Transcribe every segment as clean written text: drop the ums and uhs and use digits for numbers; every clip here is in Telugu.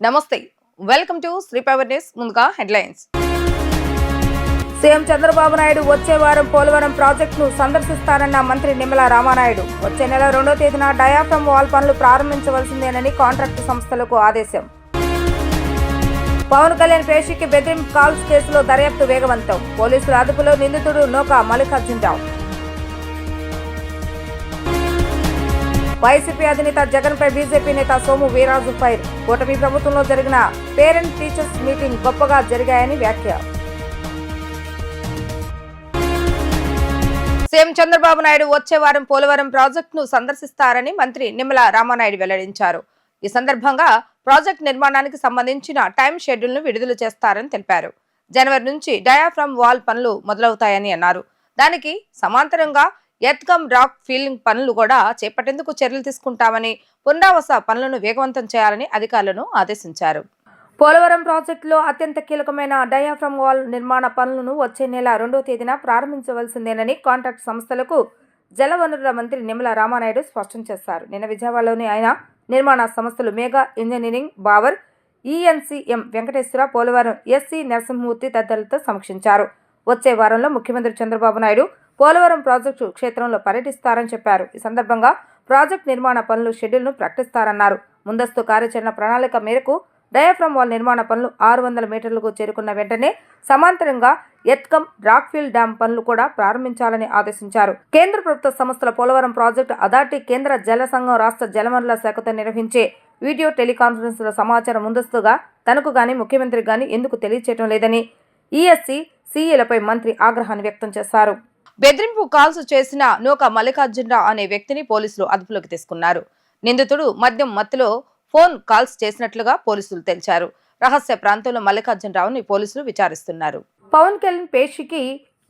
నమస్తే, welcome to Sri power news. ముందుగా హెడ్లైన్స్. సీఎం చంద్రబాబు నాయుడు వచ్చే వారం పోలవరం ప్రాజెక్టును సందర్శిస్తారన్న మంత్రి నిమ్మల రామానాయుడు. వచ్చే నెల 2వ తేదీన డయాఫ్రమ్ వాల్ పనులు ప్రారంభించవలసిందేనని కాంట్రాక్టు సంస్థలకు ఆదేశం. పవన్ కళ్యాణ్ పేషికి బెదిరింపు కాల్స్ కేసులో దర్యాప్తు వేగవంతం. పోలీసుల అదుపులో నిందితుడు నోకా మల్లికార్జునరావు. వైసీపీ అధినేత జగన్ పై బీజేపీ నేత సోము వీర్రాజు ఫైర్. కూటమి ప్రభుత్వంలో జరిగిన పేరెంట్ టీచర్స్ మీటింగ్ గొప్పగా జరిగాయని వ్యాఖ్య. సీఎం చంద్రబాబు నాయుడు వచ్చే వారం పోలవరం ప్రాజెక్టును సందర్శిస్తారని మంత్రి నిమ్మల రామానాయుడు వెల్లడించారు. ఈ సందర్భంగా ప్రాజెక్టు నిర్మాణానికి సంబంధించిన టైం షెడ్యూల్ ను విడుదల చేస్తారని తెలిపారు. జనవరి నుంచి డయాఫ్రమ్ వాల్ పనులు మొదలవుతాయని అన్నారు. దానికి సమాంతరంగా ఎర్త్కమ్ రాక్ ఫీలింగ్ పనులు కూడా చేపట్టేందుకు చర్యలు తీసుకుంటామని, పునరావాస పనులను వేగవంతం చేయాలని అధికారులను ఆదేశించారు. పోలవరం ప్రాజెక్టులో అత్యంత కీలకమైన డయాఫ్రమ్ వాల్ నిర్మాణ పనులను వచ్చే నెల 2వ తేదీన ప్రారంభించవలసిందేనని కాంట్రాక్ట్ సంస్థలకు జలవనరుల మంత్రి నిమ్మల రామానాయుడు స్పష్టం చేశారు. నిన్న విజయవాడలోని ఆయన నిర్మాణ సంస్థలు Megha Engineering, Bauer, ENC M Venkateswara, Polavaram SE Narasimhamurthy తదితరులతో సమీక్షించారు. వచ్చే వారంలో ముఖ్యమంత్రి చంద్రబాబు నాయుడు పోలవరం ప్రాజెక్టు క్షేత్రంలో పర్యటిస్తారని చెప్పారు. ఈ సందర్భంగా ప్రాజెక్టు నిర్మాణ పనులు షెడ్యూల్ను ప్రకటిస్తారన్నారు. ముందస్తు కార్యాచరణ ప్రణాళిక మేరకు డయాఫ్రమ్ వాల్ నిర్మాణ పనులు 600 మీటర్లకు చేరుకున్న వెంటనే సమాంతరంగా ఎర్త్కమ్ రాక్ఫీల్ డ్యాం పనులు కూడా ప్రారంభించాలని ఆదేశించారు. కేంద్ర ప్రభుత్వ సంస్థల పోలవరం ప్రాజెక్టు అథారిటీ, కేంద్ర జల సంఘం, రాష్ట్ర జలవనరుల శాఖతో నిర్వహించే వీడియో టెలికాన్ఫరెన్స్ల సమాచారం ముందస్తుగా తనకు గాని ముఖ్యమంత్రికి గాని ఎందుకు తెలియచేయడం లేదని ఈఎస్సీ సీఈలపై మంత్రి ఆగ్రహాన్ని వ్యక్తం చేశారు. బెదిరింపు కాల్స్ చేసిన నోకా మల్లికార్జునరావు అనే వ్యక్తిని పోలీసులు అదుపులోకి తీసుకున్నారు. నిందితుడు మద్యం మత్తులో ఫోన్ కాల్స్ చేసినట్లుగా పోలీసులు తెలిపారు. రహస్య ప్రాంతంలో మల్లికార్జునరావుని పోలీసులు విచారిస్తున్నారు. పవన్ కళ్యాణ్ పేషికి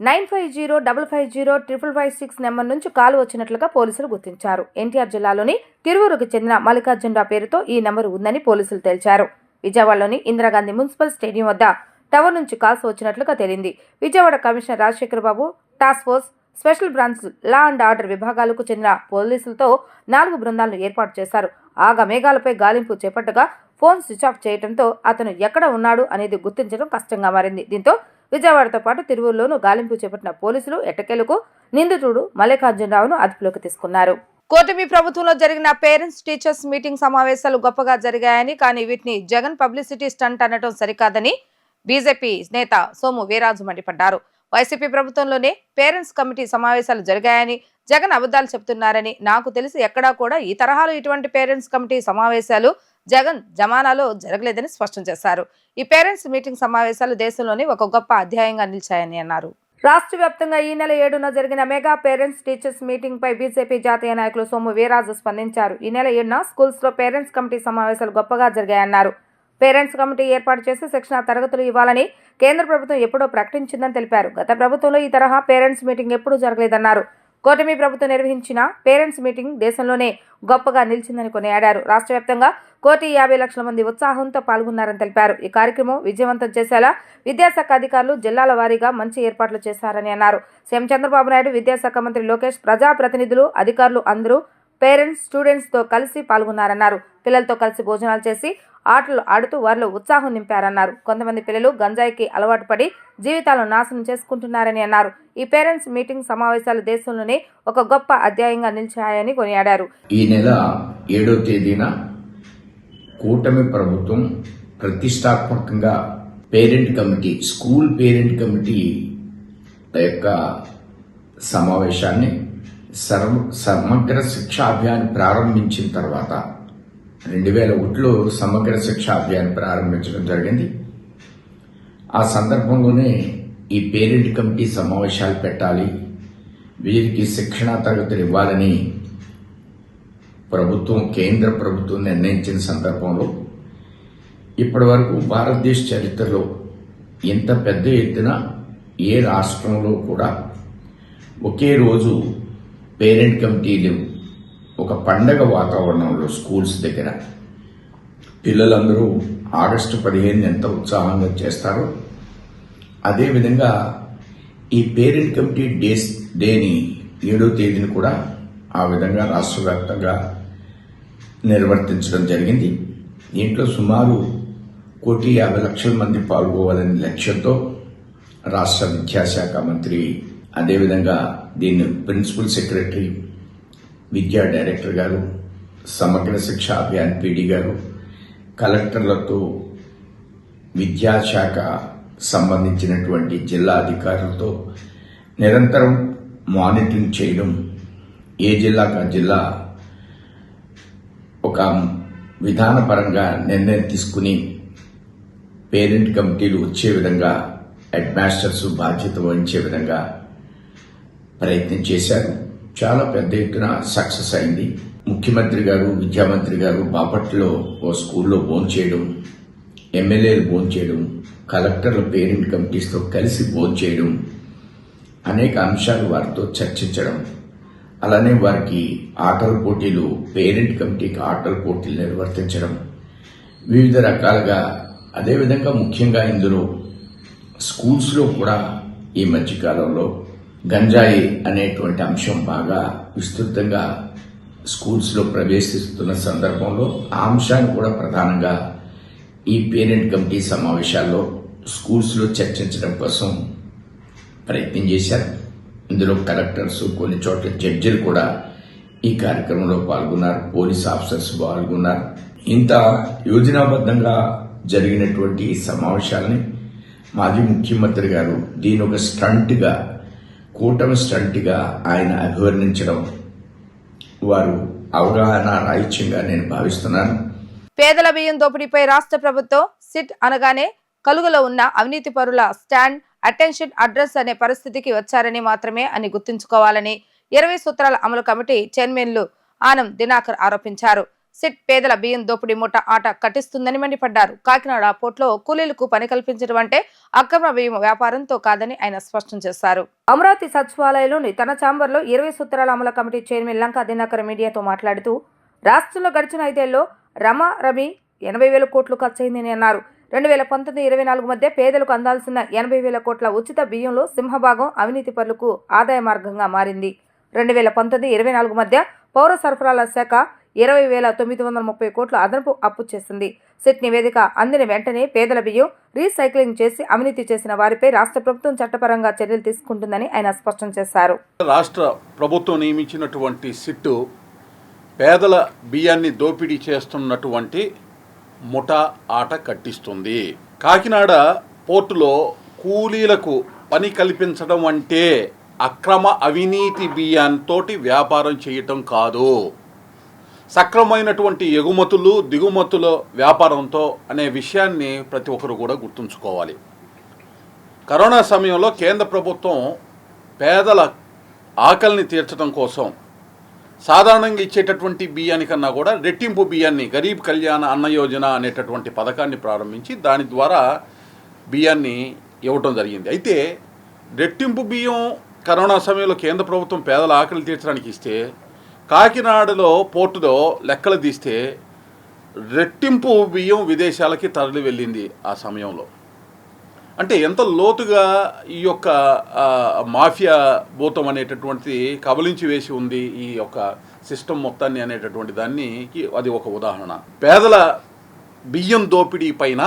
9505505556 నెంబర్ నుంచి కాల్ వచ్చినట్లుగా పోలీసులు గుర్తించారు. ఎన్టీఆర్ జిల్లాలోని తిరువూరుకు చెందిన మల్లికార్జునరావు పేరుతో ఈ నెంబర్ ఉందని పోలీసులు తెలిపారు. విజయవాడలోని ఇందిరాగాంధీ మున్సిపల్ స్టేడియం వద్ద టవర్ నుంచి కాల్స్ వచ్చినట్లుగా తేలింది. Vijayawada commissioner Rajasekhar Babu, task force, special branch, law and order విభాగాలకు చెందిన పోలీసులతో 4 బృందాలను ఏర్పాటు చేశారు. ఆగా మేఘాలపై గాలింపు చేపట్టగా ఫోన్ స్విచ్ ఆఫ్ చేయడంతో అతను ఎక్కడ ఉన్నాడు అనేది గుర్తించడం కష్టంగా మారింది. దీంతో విజయవాడతో పాటు తిరువూరులోనూ గాలింపు చేపట్టిన పోలీసులు ఎట్టకేలకు నిందితుడు మల్లికార్జునరావును అదుపులోకి తీసుకున్నారు. కూటమి ప్రభుత్వంలో జరిగిన పేరెంట్స్ టీచర్స్ మీటింగ్ సమావేశాలు గొప్పగా జరిగాయని, కానీ వీటిని జగన్ పబ్లిసిటీ స్టంట్ అనడం సరికాదని బీజేపీ నేత సోము వీర్రాజు మండిపడ్డారు. వైసీపీ ప్రభుత్వంలోనే పేరెంట్స్ కమిటీ సమావేశాలు జరిగాయని, జగన్ అబద్ధాలు చెబుతున్నారని, నాకు తెలిసి ఎక్కడా కూడా ఈ తరహాలో ఇటువంటి పేరెంట్స్ కమిటీ సమావేశాలు జగన్ జమానాలో జరగలేదని స్పష్టం చేశారు. ఈ పేరెంట్స్ మీటింగ్ సమావేశాలు దేశంలోని ఒక గొప్ప అధ్యాయంగా నిలిచాయని అన్నారు. రాష్ట్ర వ్యాప్తంగా ఈ నెల 7న జరిగిన మెగా పేరెంట్స్ టీచర్స్ మీటింగ్ పై బీజేపీ జాతీయ నాయకులు సోము వీర్రాజు స్పందించారు. ఈ నెల 7న స్కూల్స్ లో పేరెంట్స్ కమిటీ సమావేశాలు గొప్పగా జరిగాయన్నారు. పేరెంట్స్ కమిటీ ఏర్పాటు చేసి శిక్షణ తరగతులు ఇవ్వాలని కేంద్ర ప్రభుత్వం ఎప్పుడో ప్రకటించిందని తెలిపారు. గత ప్రభుత్వంలో ఈ తరహా పేరెంట్స్ మీటింగ్ ఎప్పుడూ జరగలేదన్నారు. కూటమి ప్రభుత్వం నిర్వహించిన పేరెంట్స్ మీటింగ్ దేశంలోనే గొప్పగా నిలిచిందని కొనియాడారు. రాష్ట్ర వ్యాప్తంగా 1,50,00,000 మంది ఉత్సాహంతో పాల్గొన్నారని తెలిపారు. ఈ కార్యక్రమం విజయవంతం చేసేలా విద్యాశాఖ అధికారులు జిల్లాల వారీగా మంచి ఏర్పాట్లు చేశారని అన్నారు. సీఎం చంద్రబాబు నాయుడు, విద్యాశాఖ మంత్రి లోకేష్, ప్రజాప్రతినిధులు, అధికారులు అందరూ పేరెంట్స్, స్టూడెంట్స్ తో కలిసి పాల్గొన్నారన్నారు. పిల్లలతో కలిసి భోజనాలు చేసి ఆటలు ఆడుతూ వారిలో ఉత్సాహం నింపారన్నారు. కొంతమంది పిల్లలు గంజాయికి అలవాటు పడి జీవితాలను నాశనం చేసుకుంటున్నారని అన్నారు. ఈ పేరెంట్స్ మీటింగ్ సమావేశాలు దేశంలోనే ఒక గొప్ప అధ్యాయంగా నిలిచాయని కొనియాడారు. ఈ నెల 7వ తేదీన కూటమి ప్రభుత్వం ప్రతిష్టాత్మకంగా parent committee, school parent committee యొక్క సమావేశాన్ని సమగ్ర శిక్షా అభియాన్ ప్రారంభించిన తర్వాత 2001లో సమగ్ర శిక్షా అభియాన్ ప్రారంభించడం జరిగింది. ఆ సందర్భంలోనే ఈ పేరెంట్ కమిటీ సమావేశాలు పెట్టాలి, వీరికి శిక్షణా తరగతులు ఇవ్వాలని కేంద్ర ప్రభుత్వం నిర్ణయించిన సందర్భంలో ఇప్పటి వరకు భారతదేశ చరిత్రలో ఇంత పెద్ద ఎత్తున ఏ రాష్ట్రంలో కూడా ఒకే రోజు పేరెంట్ కమిటీలు ఒక పండగ వాతావరణంలో స్కూల్స్ దగ్గర పిల్లలందరూ ఆగస్టు 15 ఎంత ఉత్సాహంగా చేస్తారో అదేవిధంగా ఈ పేరెంట్ కమిటీ డేని 7వ తేదీని కూడా ఆ విధంగా రాష్ట్ర వ్యాప్తంగా నిర్వర్తించడం జరిగింది. దీంట్లో సుమారు 1,50,00,000 మంది పాల్గొవాలనే లక్ష్యంతో రాష్ట్ర విద్యాశాఖ మంత్రి, అదేవిధంగా దీన్ని ప్రిన్సిపల్ సెక్రటరీ, విద్యా డైరెక్టర్ గారు, సమగ్ర శిక్ష అభియాన్ పీడీ గారు, కలెక్టర్లతో, విద్యాశాఖ సంబంధించినటువంటి జిల్లా అధికారులతో నిరంతరం మానిటరింగ్ చేయడం, ఏ జిల్లాకు ఆ జిల్లా ఒక విధానపరంగా నిర్ణయం తీసుకుని పేరెంట్ కమిటీలు వచ్చే విధంగా హెడ్ మాస్టర్స్ బాధ్యత వహించే విధంగా ప్రయత్నం చేశారు. చాలా పెద్ద ఎత్తున సక్సెస్ అయింది. ముఖ్యమంత్రి గారు, విద్యామంత్రి గారు బాపట్లలో ఓ స్కూల్లో భోంచేయడం, ఎమ్మెల్యేలు భోంచేయడం, కలెక్టర్ల పేరెంట్ కమిటీస్తో కలిసి భోంచేయడం, అనేక అంశాలు వారితో చర్చించడం, అలానే వారికి ఆటల పోటీలు, పేరెంట్ కమిటీకి ఆటల పోటీలు నిర్వర్తించడం, వివిధ రకాలుగా. అదేవిధంగా ముఖ్యంగా ఇందులో స్కూల్స్లో కూడా ఈ మధ్యకాలంలో గంజాయి అనేటువంటి అంశం బాగా విస్తృతంగా స్కూల్స్లో ప్రవేశిస్తున్న సందర్భంలో ఆ అంశాన్ని కూడా ప్రధానంగా ఈ పేరెంట్ కమిటీ సమావేశాల్లో స్కూల్స్లో చర్చించడం కోసం ప్రయత్నం చేశారు. ఇందులో కలెక్టర్స్, కొన్ని చోట్ల జడ్జిలు కూడా ఈ కార్యక్రమంలో పాల్గొన్నారు, పోలీస్ ఆఫీసర్స్ పాల్గొన్నారు. ఇంత యోజనాబద్ధంగా జరిగినటువంటి ఈ సమావేశాలని మాజీ ముఖ్యమంత్రి గారు దీని ఒక స్టంట్గా, కూటమి స్టంట్గా ఆయన అభివర్ణించడం వారు అవగాహన రాహిత్యంగా నేను భావిస్తున్నాను. పేదల బియ్యం దోపిడీపై రాష్ట్ర ప్రభుత్వం సిట్ అనగానే కలుగులో ఉన్న అవినీతి పరుల స్టాండ్ అటెన్షన్ అడ్రస్ అనే పరిస్థితికి వచ్చారని మాత్రమే అని గుర్తుంచుకోవాలని 20 సూత్రాల అమలు కమిటీ చైర్మన్లు ఆనం దినాకర్ ఆరోపించారు. సిట్ పేదల బియ్యం దోపిడీ ముఠ ఆట కట్టిస్తుందని మండిపడ్డారు. కాకినాడ పోర్టులో కూలీలకు పని కల్పించడం అంటే అక్రమ బియ్యం వ్యాపారంతో కాదని ఆయన స్పష్టం చేశారు. అమరావతి సచివాలయంలోని తన ఛాంబర్లో 20 సూత్రాల అమలు కమిటీ చైర్మన్ లంకా దినాకర్ మీడియాతో మాట్లాడుతూ రాష్ట్రంలో గడిచిన 5 ఏళ్లలో రమి 80,000 కోట్లు ఖర్చయిందని అన్నారు. 2019-24 మధ్య పేదలకు అందాల్సిన 80,000 కోట్ల ఉచిత బియ్యంలో సింహభాగం అవినీతి పరులకు ఆదాయ మార్గంగా మారింది. 2019-24 మధ్య పౌర సరఫరాల శాఖ 20,930 కోట్ల అదనపు అప్పు చేసింది. సిట్ నివేదిక అందిన వెంటనే పేదల బియ్యం రీసైక్లింగ్ చేసి అవినీతి చేసిన వారిపై రాష్ట్ర ప్రభుత్వం చట్టపరంగా చర్యలు తీసుకుంటుందని ఆయన స్పష్టం చేశారు. రాష్ట్ర ప్రభుత్వం నియమించినటువంటి సిట్టు పేదల బియ్యాన్ని దోపిడీ చేస్తున్నటువంటి ముఠా ఆట కట్టిస్తుంది. కాకినాడ పోర్టులో కూలీలకు పని కల్పించడం అంటే అక్రమ అవినీతి బియ్యంతోటి వ్యాపారం చేయటం కాదు, సక్రమైనటువంటి ఎగుమతులు దిగుమతుల వ్యాపారంతో అనే విషయాన్ని ప్రతి ఒక్కరు కూడా గుర్తుంచుకోవాలి. కరోనా సమయంలో కేంద్ర ప్రభుత్వం పేదల ఆకలిని తీర్చడం కోసం సాధారణంగా ఇచ్చేటటువంటి బియ్యానికన్నా కూడా రెట్టింపు బియ్యాన్ని, గరీబ్ కళ్యాణ అన్న యోజన అనేటటువంటి పథకాన్ని ప్రారంభించి దాని ద్వారా బియ్యాన్ని ఇవ్వటం జరిగింది. అయితే రెట్టింపు బియ్యం కరోనా సమయంలో కేంద్ర ప్రభుత్వం పేదల ఆకలి తీర్చడానికి ఇస్తే, కాకినాడలో పోర్టులో లెక్కలు తీస్తే రెట్టింపు బియ్యం విదేశాలకి తరలి వెళ్ళింది ఆ సమయంలో. అంటే ఎంత లోతుగా ఈ యొక్క మాఫియా భూతం అనేటటువంటిది కబలించి వేసి ఉంది ఈ యొక్క సిస్టమ్ మొత్తాన్ని అనేటటువంటి దానికి అది ఒక ఉదాహరణ. పేదల బియ్యం దోపిడీ పైన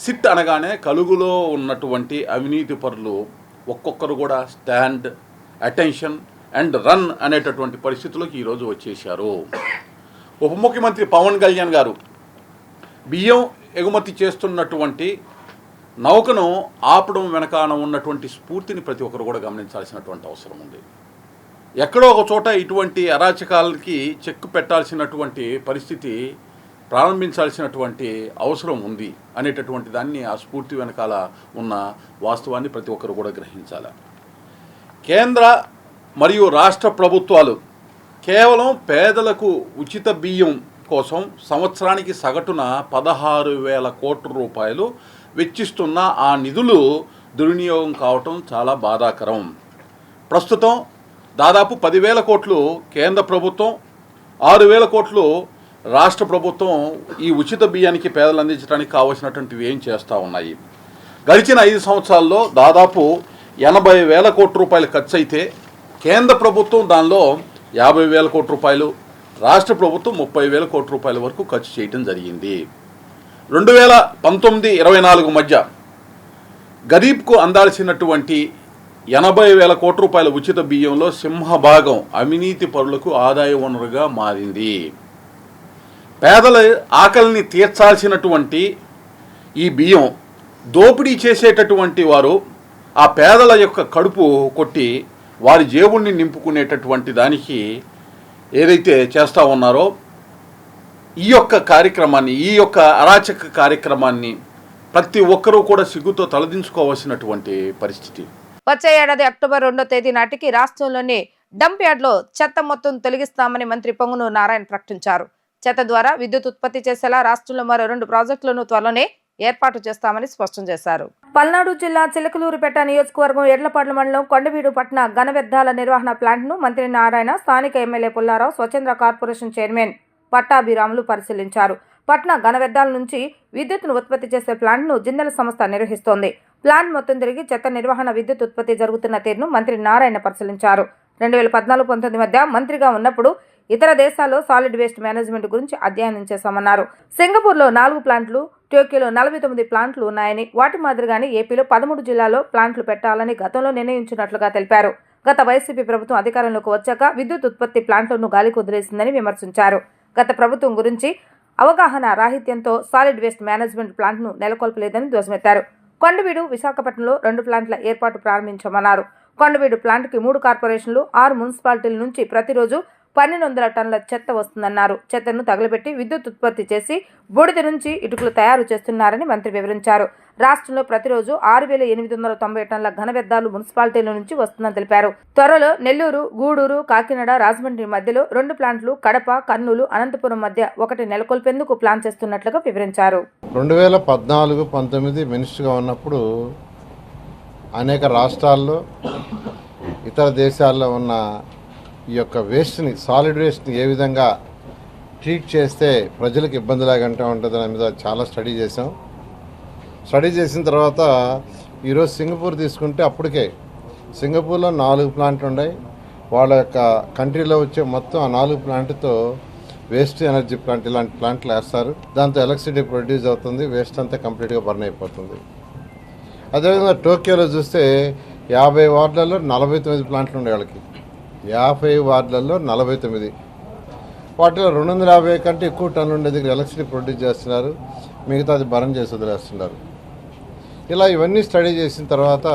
సిట్ అనగానే కలుగులో ఉన్నటువంటి అవినీతి పరులు ఒక్కొక్కరు కూడా స్టాండ్, అటెన్షన్ అండ్ రన్ అనేటటువంటి పరిస్థితుల్లోకి ఈరోజు వచ్చేశారు. ఉప ముఖ్యమంత్రి పవన్ కళ్యాణ్ గారు బియ్యం ఎగుమతి చేస్తున్నటువంటి నౌకను ఆపడం వెనకాన ఉన్నటువంటి స్ఫూర్తిని ప్రతి ఒక్కరు కూడా గమనించాల్సినటువంటి అవసరం ఉంది. ఎక్కడో ఒక చోట ఇటువంటి అరాచకాలకి చెక్కు పెట్టాల్సినటువంటి పరిస్థితి ప్రారంభించాల్సినటువంటి అవసరం ఉంది అనేటటువంటి దాన్ని, ఆ స్ఫూర్తి వెనకాల ఉన్న వాస్తవాన్ని ప్రతి ఒక్కరు కూడా గ్రహించాలి. కేంద్ర మరియు రాష్ట్ర ప్రభుత్వాలు కేవలం పేదలకు ఉచిత బియ్యం కోసం సంవత్సరానికి సగటున 16,000 కోట్ల రూపాయలు వెచ్చిస్తున్న ఆ నిధులు దుర్వినియోగం కావటం చాలా బాధాకరం. ప్రస్తుతం దాదాపు 10,000 కోట్లు కేంద్ర ప్రభుత్వం, 6,000 కోట్లు రాష్ట్ర ప్రభుత్వం ఈ ఉచిత బియ్యానికి పేదలు అందించడానికి కావాల్సినటువంటివి ఏం చేస్తూ ఉన్నాయి. గడిచిన 5 సంవత్సరాల్లో దాదాపు 80,000 కోట్ల రూపాయలు ఖర్చు అయితే కేంద్ర ప్రభుత్వం దానిలో 50,000 కోట్ల రూపాయలు, రాష్ట్ర ప్రభుత్వం 30,000 కోట్ల రూపాయల వరకు ఖర్చు చేయడం జరిగింది. 2019-24 మధ్య గరీబ్కు అందాల్సినటువంటి 80,000 కోట్ల రూపాయల ఉచిత బియ్యంలో సింహభాగం అవినీతి పరులకు ఆదాయ వనరుగా మారింది. పేదల ఆకలిని తీర్చాల్సినటువంటి ఈ బియ్యం దోపిడీ చేసేటటువంటి వారు ఆ పేదల యొక్క కడుపు కొట్టి వారి జేబుల్ని నింపుకునేటటువంటి దానికి ఏదైతే చేస్తూ ఉన్నారో ఈ యొక్క కార్యక్రమాన్ని, ఈ యొక్క అరాచక కార్యక్రమాన్ని ప్రతి ఒక్కరూ కూడా సిగ్గుతో తలదించుకోవాల్సినటువంటి పరిస్థితి. వచ్చే ఏడాది అక్టోబర్ 2వ తేదీ నాటికి రాష్ట్రంలోని డంప్ యార్డ్లో చెత్త మొత్తం తొలగిస్తామని మంత్రి పొంగనూరు నారాయణ ప్రకటించారు. చెత్త ద్వారా విద్యుత్ ఉత్పత్తి చేసేలా రాష్ట్రంలో మరో 2 ప్రాజెక్టులను త్వరలోనే ఏర్పాటు చేస్తామని స్పష్టం చేశారు. పల్నాడు జిల్లా చిలకలూరుపేట నియోజకవర్గం ఎడ్లపాడ్ల మండలం కొండవీడు పట్టణ ఘన వ్యర్థాల నిర్వహణ ప్లాంట్ను మంత్రి నారాయణ, స్థానిక ఎమ్మెల్యే పుల్లారావు, స్వచ్ఛంద కార్పొరేషన్ చైర్మన్ పట్టాభిరాములు పరిశీలించారు. పట్న ఘన వ్యర్థాల నుంచి విద్యుత్తును ఉత్పత్తి చేసే ప్లాంట్ను జిందల్ సంస్థ నిర్వహిస్తోంది. ప్లాంట్ మొత్తం తిరిగి చెత్త నిర్వహణ, విద్యుత్ ఉత్పత్తి జరుగుతున్న తీరును మంత్రి నారాయణ పరిశీలించారు. 2014-19 మధ్య మంత్రిగా ఉన్నప్పుడు ఇతర దేశాల్లో సాలిడ్ వేస్ట్ మేనేజ్మెంట్ గురించి అధ్యయనం చేశామన్నారు. సింగపూర్లో 4 ప్లాంట్లు, టోక్యోలో 49 ప్లాంట్లు ఉన్నాయని, వాటి మాదిరిగానే ఏపీలో 13 జిల్లాల్లో ప్లాంట్లు పెట్టాలని గతంలో నిర్ణయించినట్లుగా తెలిపారు. గత వైసీపీ ప్రభుత్వం అధికారంలోకి వచ్చాక విద్యుత్ ఉత్పత్తి ప్లాంట్లను గాలికి వదిలేసిందని విమర్శించారు. గత ప్రభుత్వం గురించి అవగాహన రాహిత్యంతో సాలిడ్ వేస్ట్ మేనేజ్మెంట్ ప్లాంట్ను నెలకొల్పలేదని ధ్వజమెత్తారు. కొండవీడు, విశాఖపట్నంలో 2 ప్లాంట్ల ఏర్పాటు ప్రారంభించామన్నారు. కొండవీడు ప్లాంట్కి 3 కార్పొరేషన్లు, 6 మున్సిపాలిటీల నుంచి ప్రతిరోజు 1200 టన్నుల చెత్త వస్తుందన్నారు. చెత్తను తగలబెట్టి విద్యుత్ ఉత్పత్తి చేసి బూడిద నుంచి ఇటుకలు తయారు చేస్తున్నారని మంత్రి వివరించారు. రాష్ట్రంలో ప్రతిరోజు 6,890 టన్నుల ఘన వ్యర్థాలు మున్సిపాలిటీల నుంచి వస్తుందని తెలిపారు. త్వరలో నెల్లూరు, గూడూరు, కాకినాడ, రాజమండ్రి మధ్యలో 2 ప్లాంట్లు, కడప, కర్నూలు, అనంతపురం మధ్య 1 నెలకొల్పేందుకు ప్లాన్ చేస్తున్నట్లుగా వివరించారు. 2014-19 మినిస్టర్గా ఉన్నప్పుడు అనేక రాష్ట్రాల్లో, ఇతర దేశాల్లో ఉన్న ఈ యొక్క వేస్ట్ని, సాలిడ్ వేస్ట్ని ఏ విధంగా ట్రీట్ చేస్తే ప్రజలకు ఇబ్బంది లేకుండా ఉంటుంది దాని మీద చాలా స్టడీ చేసాం. స్టడీ చేసిన తర్వాత ఈరోజు సింగపూర్ తీసుకుంటే అప్పటికే సింగపూర్లో 4 ప్లాంట్లు ఉన్నాయి. వాళ్ళ యొక్క కంట్రీలో వచ్చే మొత్తం ఆ 4 ప్లాంట్తో వేస్ట్ ఎనర్జీ ప్లాంట్, ఇలాంటి ప్లాంట్లు వేస్తారు. దాంతో ఎలక్ట్రిసిటీ ప్రొడ్యూస్ అవుతుంది, వేస్ట్ అంతా కంప్లీట్గా బర్న్ అయిపోతుంది. అదేవిధంగా టోక్యోలో చూస్తే 50 వార్డులలో 49 ప్లాంట్లు ఉండే వాళ్ళకి, 50 వార్డులలో 49, వాటిలో 250 కంటే ఎక్కువ టన్నులు ఉండే దగ్గర ఎలక్ట్రిసిటీ ప్రొడ్యూస్ చేస్తున్నారు, మిగతా అది బర్న్ చేసి వదిలేస్తున్నారు. ఇలా ఇవన్నీ స్టడీ చేసిన తర్వాత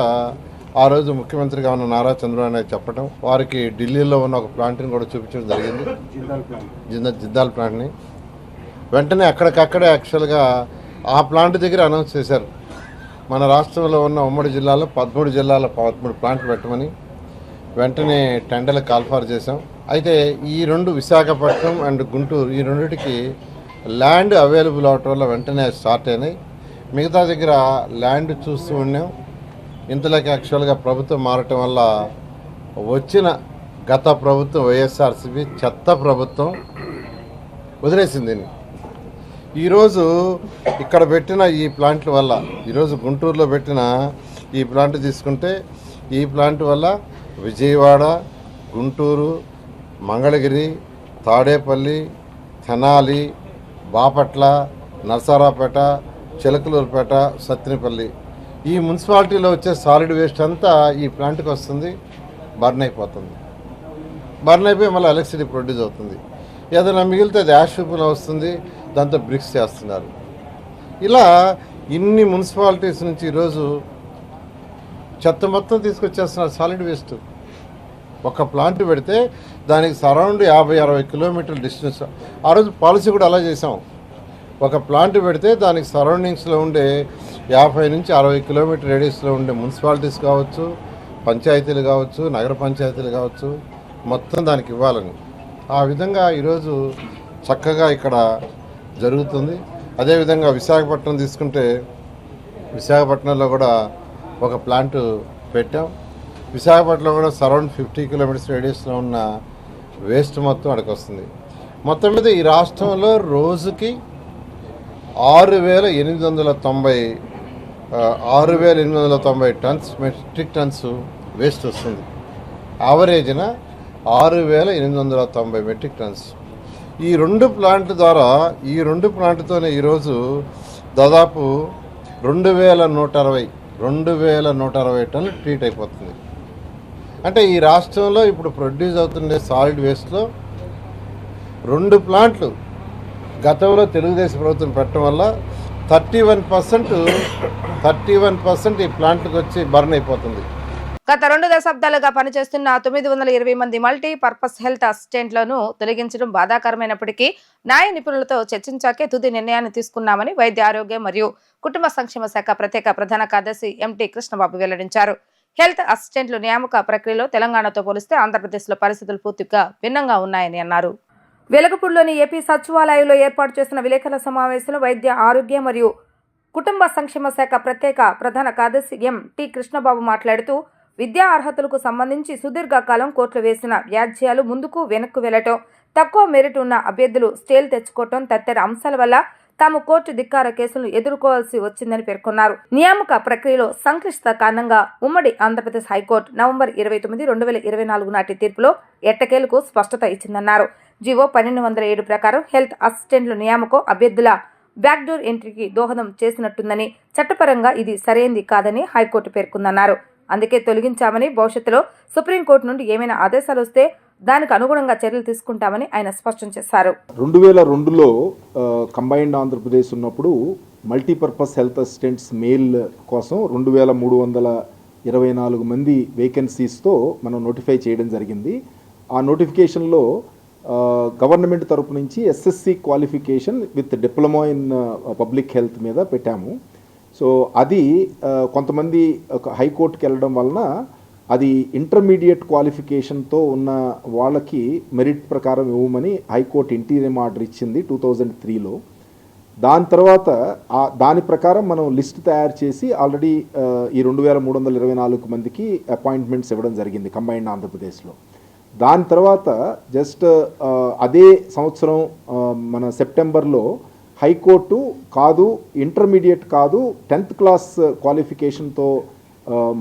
ఆ రోజు ముఖ్యమంత్రిగా ఉన్న నారా చంద్రబాబు నాయుడు చెప్పడం, వారికి ఢిల్లీలో ఉన్న ఒక ప్లాంట్ని కూడా చూపించడం జరిగింది, జిందాల్ ప్లాంట్ని. వెంటనే అక్కడికక్కడే యాక్చువల్గా ఆ ప్లాంట్ దగ్గర అనౌన్స్ చేశారు, మన రాష్ట్రంలో ఉన్న ఉమ్మడి జిల్లాలో 13 జిల్లాలో 13 ప్లాంట్లు పెట్టమని. వెంటనే టెండర్లు కాల్ఫార్ చేసాం. అయితే ఈ 2 విశాఖపట్నం అండ్ గుంటూరు, ఈ 2టికి ల్యాండ్ అవైలబుల్ అవటం వల్ల వెంటనే స్టార్ట్ అయినాయి. మిగతా దగ్గర ల్యాండ్ చూస్తూ ఉన్నాం. ఇంతలోకి యాక్చువల్గా ప్రభుత్వం మారటం వల్ల వచ్చిన గత ప్రభుత్వం వైఎస్ఆర్సీపీ చెత్త ప్రభుత్వం వదిలేసింది. ఈరోజు ఇక్కడ పెట్టిన ఈ ప్లాంట్ల వల్ల, ఈరోజు గుంటూరులో పెట్టిన ఈ ప్లాంట్ తీసుకుంటే, ఈ ప్లాంట్ వల్ల విజయవాడ, గుంటూరు, మంగళగిరి, తాడేపల్లి, తెనాలి, బాపట్ల, నరసరావుపేట, చిలకలూరుపేట, సత్తెనపల్లి, ఈ మున్సిపాలిటీలో వచ్చే సాలిడ్ వేస్ట్ అంతా ఈ ప్లాంట్కి వస్తుంది, బర్న్ అయిపోతుంది. బర్న్ అయిపోయి మళ్ళీ ఎలక్ట్రిసిటీ ప్రొడ్యూస్ అవుతుంది. ఏదైనా మిగిలితే అది యాష్ రూపంలో వస్తుంది, దాంతో బ్రిక్స్ చేస్తున్నారు. ఇలా ఇన్ని మున్సిపాలిటీస్ నుంచి ఈరోజు చెత్త మొత్తం తీసుకొచ్చేస్తున్నారు, సాలిడ్ వేస్ట్. ఒక ప్లాంట్ పెడితే దానికి సరౌండ్ 50-60 కిలోమీటర్ల డిస్టెన్స్. ఆ రోజు పాలసీ కూడా అలా చేసాం. ఒక ప్లాంట్ పెడితే దానికి సరౌండింగ్స్లో ఉండే 50 నుంచి 60 కిలోమీటర్ రేడియస్లో ఉండే మున్సిపాలిటీస్ కావచ్చు, పంచాయతీలు కావచ్చు, నగర పంచాయతీలు కావచ్చు, మొత్తం దానికి ఇవ్వాలని. ఆ విధంగా ఈరోజు చక్కగా ఇక్కడ జరుగుతుంది. అదేవిధంగా విశాఖపట్నం తీసుకుంటే, విశాఖపట్నంలో కూడా ఒక ప్లాంట్ పెట్టాం. విశాఖపట్నంలో కూడా సరౌండ్ 50 కిలోమీటర్స్ రేడియస్లో ఉన్న వేస్ట్ మొత్తం అక్కడికి వస్తుంది. మొత్తం మీద ఈ రాష్ట్రంలో రోజుకి 6,890 టన్స్, మెట్రిక్ టన్స్ వేస్ట్ వస్తుంది. యావరేజ్న 6,890 మెట్రిక్ టన్స్. ఈ 2 ప్లాంట్ల ద్వారా, ఈ 2 ప్లాంట్తోనే ఈరోజు దాదాపు 2160 టన్నులు ట్రీట్ అయిపోతుంది. అంటే ఈ రాష్ట్రంలో ఇప్పుడు ప్రొడ్యూస్ అవుతుండే సాలిడ్ వేస్ట్లో 2 ప్లాంట్లు గతంలో తెలుగుదేశం ప్రభుత్వం పెట్టడం వల్ల 31% ఈ ప్లాంట్లకు వచ్చి బర్న్ అయిపోతుంది. గత 2 దశాబ్దాలుగా పనిచేస్తున్న 920 మంది మల్టీ పర్పస్ హెల్త్ అసిస్టెంట్లను తొలగించడం బాధాకరమైనప్పటికీ న్యాయ నిపుణులతో చర్చించాకే తుది నిర్ణయాన్ని తీసుకున్నామని వైద్య ఆరోగ్యం మరియు కుటుంబ సంక్షేమ శాఖ ప్రత్యేక ప్రధాన కార్యదర్శి ఎంటీ కృష్ణబాబు వెల్లడించారు. హెల్త్ అసిస్టెంట్లు నియామక ప్రక్రియలో తెలంగాణతో పోలిస్తే ఆంధ్రప్రదేశ్లో పరిస్థితులు పూర్తిగా భిన్నంగా ఉన్నాయని అన్నారు. వెలగపూడిలోని ఏపీ సచివాలయంలో ఏర్పాటు చేసిన విలేకరుల సమావేశంలో వైద్య ఆరోగ్య మరియు కుటుంబ సంక్షేమ శాఖ ప్రత్యేక ప్రధాన కార్యదర్శి ఎంటీ కృష్ణబాబు మాట్లాడుతూ విద్యా అర్హతలకు సంబంధించి సుదీర్ఘకాలం కోర్టులు వేసిన వ్యాజ్యాలు ముందుకు వెనక్కు వెళ్లటం, తక్కువ మెరిట్ ఉన్న అభ్యర్థులు స్టేలు తెచ్చుకోవటం తదితర అంశాల వల్ల తాము కోర్టు ధిక్కార కేసులను ఎదుర్కోవాల్సి వచ్చిందని పేర్కొన్నారు. నియామక ప్రక్రియలో సంక్లిష్టత కారణంగా ఉమ్మడి ఆంధ్రప్రదేశ్ హైకోర్టు నవంబర్ 29, 2024 నాటి తీర్పులో ఎట్టకేలకు స్పష్టత ఇచ్చిందన్నారు. జీవో 1207 ప్రకారం హెల్త్ అసిస్టెంట్ల నియామకం అభ్యర్థుల బ్యాక్డోర్ ఎంట్రీకి దోహదం చేసినట్టుందని, చట్టపరంగా ఇది సరైంది కాదని హైకోర్టు పేర్కొందన్నారు. అందుకే తొలగించామని, భవిష్యత్తులో సుప్రీంకోర్టు నుండి ఏమైనా ఆదేశాలు వస్తే దానికి అనుగుణంగా చర్యలు తీసుకుంటామని ఆయన స్పష్టం చేశారు. 2002లో కంబైన్డ్ ఆంధ్రప్రదేశ్ ఉన్నప్పుడు మల్టీపర్పస్ హెల్త్ అసిస్టెంట్స్ మెయిల్ కోసం 2324 మంది వేకెన్సీస్తో మనం నోటిఫై చేయడం జరిగింది. ఆ నోటిఫికేషన్లో గవర్నమెంట్ తరపు నుంచి SSC qualification with diploma in public health మీద పెట్టాము. సో అది కొంతమంది హైకోర్టుకి వెళ్ళడం వలన అది ఇంటర్మీడియట్ క్వాలిఫికేషన్తో ఉన్న వాళ్ళకి మెరిట్ ప్రకారం ఇవ్వమని హైకోర్టు ఇంటీరియం ఆర్డర్ ఇచ్చింది 2003లో. దాని తర్వాత దాని ప్రకారం మనం లిస్ట్ తయారు చేసి ఆల్రెడీ ఈ 2324 మందికి అపాయింట్మెంట్స్ ఇవ్వడం జరిగింది కంబైన్డ్ ఆంధ్రప్రదేశ్లో. దాని తర్వాత జస్ట్ అదే సంవత్సరం మన సెప్టెంబర్లో హైకోర్టు కాదు, ఇంటర్మీడియట్ కాదు, 10th క్లాస్ క్వాలిఫికేషన్తో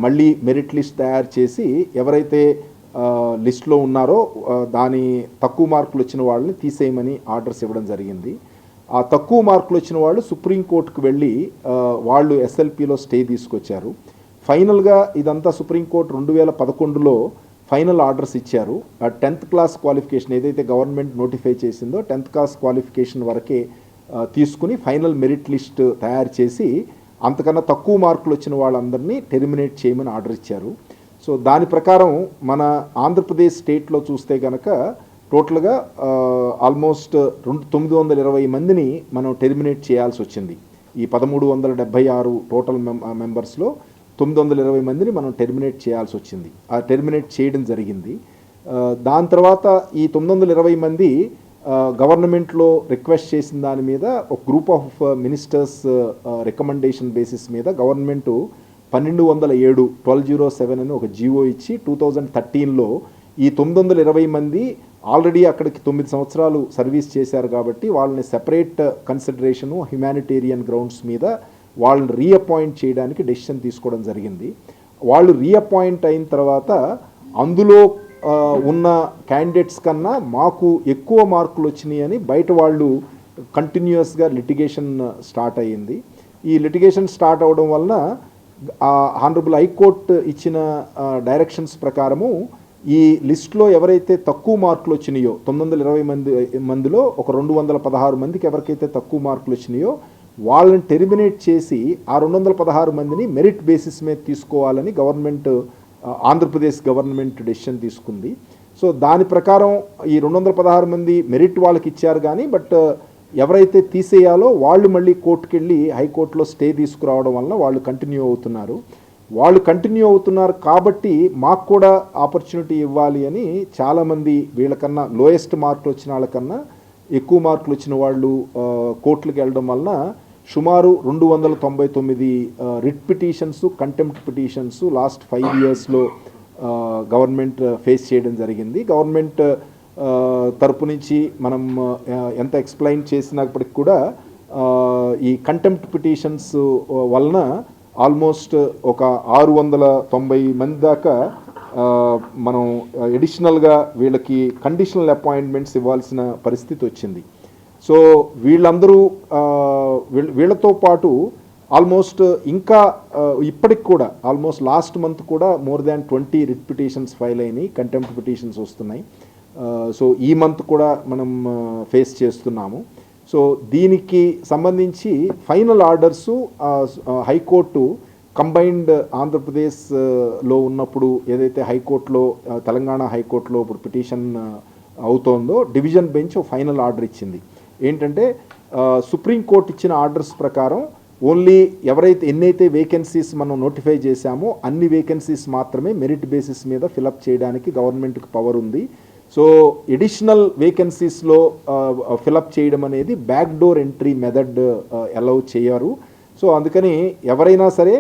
మళ్ళీ మెరిట్ లిస్ట్ తయారు చేసి ఎవరైతే లిస్ట్లో ఉన్నారో దాని తక్కువ మార్కులు వచ్చిన వాళ్ళని తీసేయమని ఆర్డర్స్ ఇవ్వడం జరిగింది. ఆ తక్కువ మార్కులు వచ్చిన వాళ్ళు సుప్రీంకోర్టుకు వెళ్ళి వాళ్ళు ఎస్ఎల్పిలో స్టే తీసుకొచ్చారు. ఫైనల్గా ఇదంతా సుప్రీంకోర్టు 2011లో ఫైనల్ ఆర్డర్స్ ఇచ్చారు. ఆ 10th క్లాస్ క్వాలిఫికేషన్ ఏదైతే గవర్నమెంట్ నోటిఫై చేసిందో 10th క్లాస్ క్వాలిఫికేషన్ వరకే తీసుకుని ఫైనల్ మెరిట్ లిస్ట్ తయారు చేసి అంతకన్నా తక్కువ మార్కులు వచ్చిన వాళ్ళందరినీ టెర్మినేట్ చేయమని ఆర్డర్ ఇచ్చారు. సో దాని ప్రకారం మన ఆంధ్రప్రదేశ్ స్టేట్లో చూస్తే కనుక టోటల్గా ఆల్మోస్ట్ 920 మందిని మనం టెర్మినేట్ చేయాల్సి వచ్చింది. ఈ 1376 టోటల్ మెంబర్స్లో 920 మందిని మనం టెర్మినేట్ చేయాల్సి వచ్చింది. ఆ టెర్మినేట్ చేయడం జరిగింది. దాని తర్వాత ఈ 920 మంది గవర్నమెంట్లో రిక్వెస్ట్ చేసిన దాని మీద ఒక group of ministers recommendation basis మీద గవర్నమెంటు 1207 అని ఒక జీవో ఇచ్చి 2013లో ఈ 920 మంది ఆల్రెడీ అక్కడికి 9 సంవత్సరాలు సర్వీస్ చేశారు కాబట్టి వాళ్ళని సెపరేట్ కన్సిడరేషను హ్యుమానిటేరియన్ గ్రౌండ్స్ మీద వాళ్ళని రీఅపాయింట్ చేయడానికి డెసిషన్ తీసుకోవడం జరిగింది. వాళ్ళు రీఅపాయింట్ అయిన తర్వాత అందులో ఉన్న క్యాండిడేట్స్ కన్నా మాకు ఎక్కువ మార్కులు వచ్చినాయి అని బయట వాళ్ళు కంటిన్యూస్గా లిటిగేషన్ స్టార్ట్ అయ్యింది. ఈ లిటిగేషన్ స్టార్ట్ అవడం వలన హానరబుల్ హైకోర్టు ఇచ్చిన డైరెక్షన్స్ ప్రకారము ఈ లిస్టులో ఎవరైతే తక్కువ మార్కులు వచ్చినాయో 920 మందిలో ఒక 216 మందికి ఎవరికైతే తక్కువ మార్కులు వచ్చినాయో వాళ్ళని టెర్మినేట్ చేసి ఆ 216 మందిని మెరిట్ బేసిస్ మీద తీసుకోవాలని గవర్నమెంట్ ఆంధ్రప్రదేశ్ గవర్నమెంట్ డెసిషన్ తీసుకుంది. సో దాని ప్రకారం ఈ 216 మంది మెరిట్ వాళ్ళకి ఇచ్చారు కానీ బట్ ఎవరైతే తీసేయాలో వాళ్ళు మళ్ళీ కోర్టుకు వెళ్ళి హైకోర్టులో స్టే తీసుకురావడం వలన వాళ్ళు కంటిన్యూ అవుతున్నారు కాబట్టి మాకు కూడా ఆపర్చునిటీ ఇవ్వాలి అని చాలామంది వీళ్ళకన్నా లోయెస్ట్ మార్కులు వచ్చిన వాళ్ళకన్నా ఎక్కువ మార్కులు వచ్చిన వాళ్ళు కోర్టులకు వెళ్ళడం వలన సుమారు 299 writ petitions, contempt petitions last 5 ఇయర్స్లో గవర్నమెంట్ ఫేస్ చేయడం జరిగింది. గవర్నమెంట్ తరపు నుంచి మనం ఎంత ఎక్స్ప్లెయిన్ చేసినప్పటికి కూడా ఈ కంటెంప్ట్ పిటిషన్స్ వలన ఆల్మోస్ట్ ఒక 690 మంది దాకా మనం ఎడిషనల్గా వీళ్ళకి కండిషనల్ అపాయింట్మెంట్స్ ఇవ్వాల్సిన పరిస్థితి వచ్చింది. సో వీళ్ళందరూ వీళ్ళతో పాటు ఆల్మోస్ట్ ఇంకా ఇప్పటికి కూడా ఆల్మోస్ట్ లాస్ట్ మంత్ కూడా more than 20 writ petitions file అయినాయి, కంటెంప్ట్ పిటిషన్స్ వస్తున్నాయి. సో ఈ మంత్ కూడా మనం ఫేస్ చేస్తున్నాము. సో దీనికి సంబంధించి ఫైనల్ ఆర్డర్సు హైకోర్టు కంబైన్డ్ ఆంధ్రప్రదేశ్లో ఉన్నప్పుడు ఏదైతే హైకోర్టులో తెలంగాణ హైకోర్టులో ఇప్పుడు పిటిషన్ అవుతోందో డివిజన్ బెంచ్ ఫైనల్ ఆర్డర్ ఇచ్చింది. ఏంటంటే సుప్రీంకోర్టు ఇచ్చిన ఆర్డర్స్ ప్రకారం ఓన్లీ ఎన్నైతే వేకెన్సీస్ మనం నోటిఫై చేశామో అన్ని వేకెన్సీస్ మాత్రమే మెరిట్ బేసిస్ మీద ఫిలప్ చేయడానికి గవర్నమెంట్కి పవర్ ఉంది. సో ఎడిషనల్ వేకెన్సీస్లో ఫిలప్ చేయడం అనేది back door entry method allow చేయరు. సో అందుకని ఎవరైనా సరే